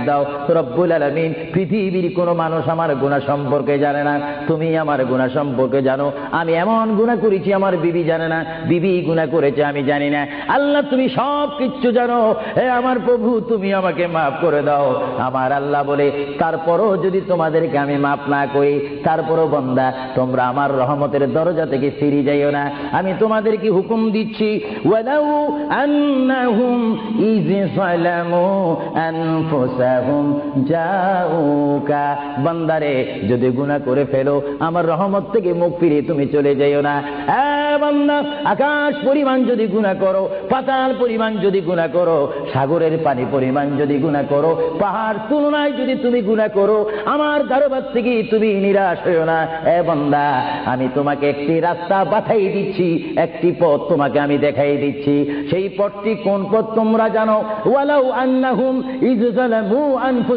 দাও। রব্বুল আলামিন, পৃথিবীর কোনো মানুষ আমার গুনাহ সম্পর্কে জানে না, তুমি আমার গুনাহ সম্পর্কে জানো। আমি এমন গুনাহ করেছি আমার বিবি জানে না, বিবি গুনাহ করেছে আমি জানি না। আল্লাহ তুমি সব কিচ্ছু জানো, হে আমার প্রভু তুমি আমাকে মাফ করে দাও। আমার আল্লাহ বলে, তারপরও যদি তোমাদেরকে আমি মাফ না করি, তারপরও বান্দা তোমরা আমার রহমতের দরজা থেকে ফিরে যাইও না। আমি তোমাদেরকে হুকুম দিচ্ছি, ওয়ালাউ আন্নাহুম ইয যালামু আনফুসাহুম জাউকা, বান্দারে যদি গুনাহ করে ফেলো আমার রহমত থেকে মুখ ফিরিয়ে তুমি চলে যাইও না। বান্দা, আকাশ পরিমাণ যদি গুনাহ করো, পাতাল পরিমাণ যদি গুনাহ করো, সাগরের পানি পরিমাণ যদি গুনাহ করো, পাহাড় তুলনায় যদি তুমি গুনাহ করো, আমার দরবার থেকে তুমি নিরাশ হইও না। বান্দা, আমি তোমাকে একটি রাস্তা বাতাই দিচ্ছি, একটি পথ তোমাকে আমি দেখাই দিচ্ছি। সেই পথটি কোন পথ তোমরা জানো? ওয়ালাউ আন্নাহুম ইয যালামু আনফুসাহুম